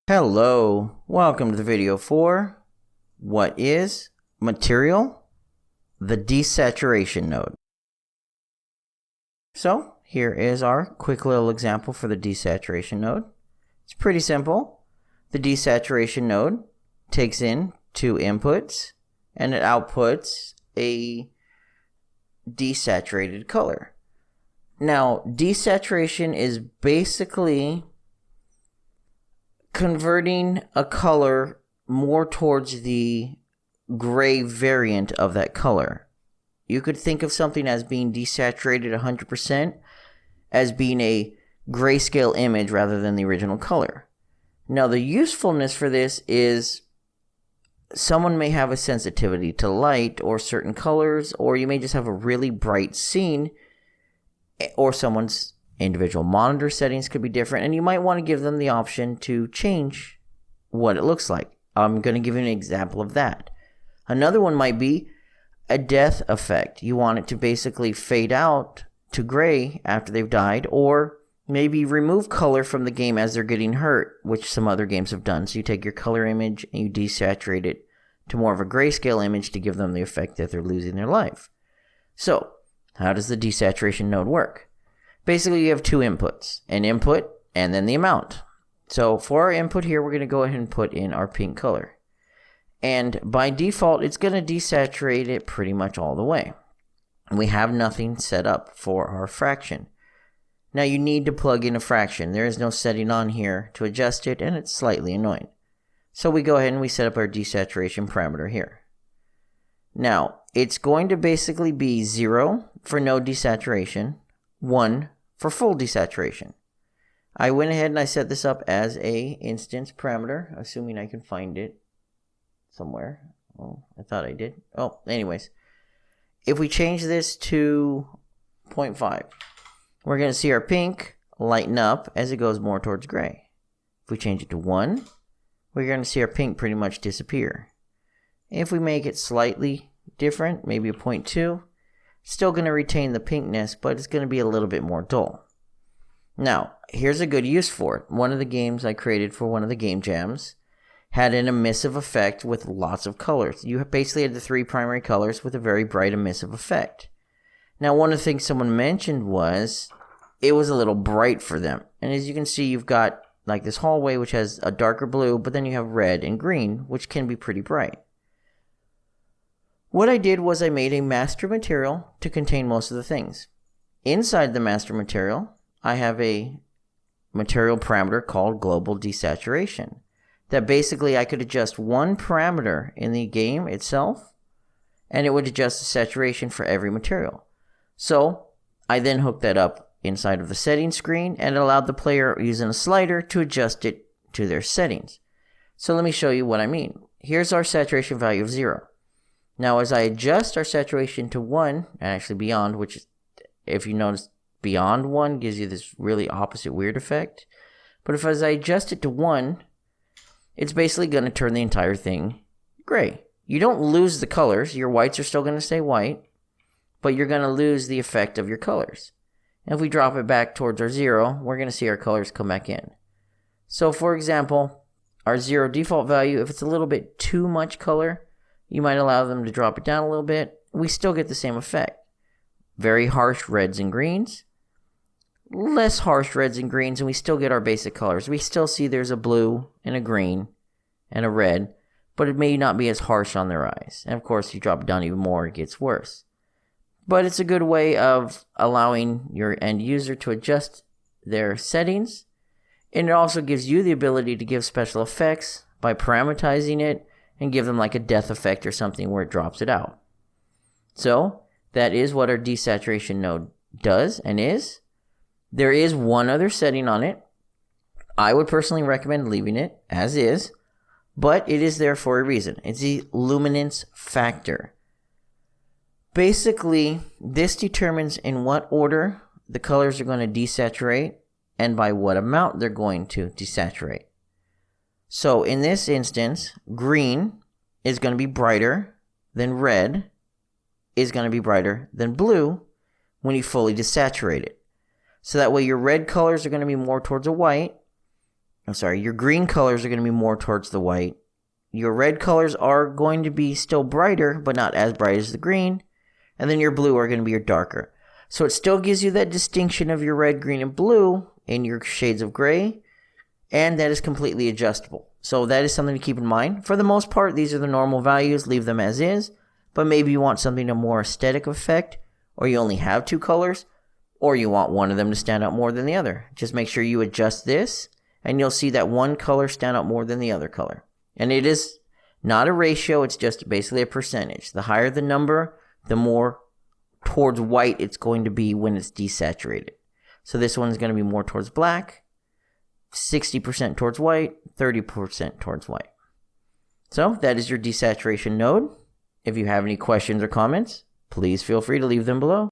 Hello, welcome to the video for what is material, the desaturation node. So here is our quick little example for the desaturation node. It's pretty simple. The desaturation node takes in two inputs and it outputs a desaturated color. Now, desaturation is basically converting a color more towards the gray variant of that color. You could think of something as being desaturated 100% as being a grayscale image rather than the original color. Now, the usefulness for this is someone may have a sensitivity to light or certain colors, or you may just have a really bright scene, or someone's individual monitor settings could be different, and you might want to give them the option to change what it looks like. I'm going to give you an example of that. Another one might be a death effect. You want it to basically fade out to gray after they've died, or maybe remove color from the game as they're getting hurt, which some other games have done. So you take your color image and you desaturate it to more of a grayscale image to give them the effect that they're losing their life. So how does the desaturation node work? Basically, you have two inputs, an input and then the amount. So for our input here, we're going to go ahead and put in our pink color. And by default, it's going to desaturate it pretty much all the way. We have nothing set up for our fraction. Now you need to plug in a fraction. There is no setting on here to adjust it, and it's slightly annoying. So we go ahead and we set up our desaturation parameter here. Now, it's going to basically be 0 for no desaturation, 1 for full desaturation. I went ahead and I set this up as a instance parameter, assuming I can find it somewhere. Oh, I thought I did. Oh, anyways. If we change this to 0.5, we're going to see our pink lighten up as it goes more towards gray. If we change it to 1, we're going to see our pink pretty much disappear. If we make it slightly different, maybe a 0.2, still going to retain the pinkness, but it's going to be a little bit more dull. Now, here's a good use for it. One of the games I created for one of the game jams had an emissive effect with lots of colors. You basically had the 3 primary colors with a very bright emissive effect. Now, one of the things someone mentioned was it was a little bright for them. And as you can see, you've got like this hallway which has a darker blue, but then you have red and green, which can be pretty bright. What I did was I made a master material to contain most of the things. Inside the master material, I have a material parameter called global desaturation. That basically I could adjust one parameter in the game itself, and it would adjust the saturation for every material. So I then hooked that up inside of the settings screen and allowed the player using a slider to adjust it to their settings. So let me show you what I mean. Here's our saturation value of 0. Now, as I adjust our saturation to 1, and actually beyond, which is, if you notice, beyond 1 gives you this really opposite weird effect. But if as I adjust it to 1, it's basically going to turn the entire thing gray. You don't lose the colors. Your whites are still going to stay white, but you're going to lose the effect of your colors. And if we drop it back towards our 0, we're going to see our colors come back in. So, for example, our 0 default value, if it's a little bit too much color, you might allow them to drop it down a little bit. We still get the same effect. Very harsh reds and greens. Less harsh reds and greens, and we still get our basic colors. We still see there's a blue and a green and a red, but it may not be as harsh on their eyes. And of course, you drop it down even more, it gets worse. But it's a good way of allowing your end user to adjust their settings. And it also gives you the ability to give special effects by parameterizing it and give them like a death effect or something where it drops it out. So that is what our desaturation node does and is. There is one other setting on it. I would personally recommend leaving it as is, but it is there for a reason. It's the Luminance Factor. Basically, this determines in what order the colors are going to desaturate and by what amount they're going to desaturate. So in this instance, green is going to be brighter than red is going to be brighter than blue when you fully desaturate it. So that way your red colors are going to be more towards a white, your green colors are going to be more towards the white. Your red colors are going to be still brighter, but not as bright as the green. And then your blue are going to be your darker. So it still gives you that distinction of your red, green, and blue in your shades of gray. And that is completely adjustable. So that is something to keep in mind. For the most part, these are the normal values. Leave them as is. But maybe you want something a more aesthetic effect, or you only have 2 colors, or you want one of them to stand out more than the other. Just make sure you adjust this, and you'll see that one color stand out more than the other color. And it is not a ratio, it's just basically a percentage. The higher the number, the more towards white it's going to be when it's desaturated. So this one's going to be more towards black, 60% towards white, 30% towards white. So that is your desaturation node. If you have any questions or comments, please feel free to leave them below.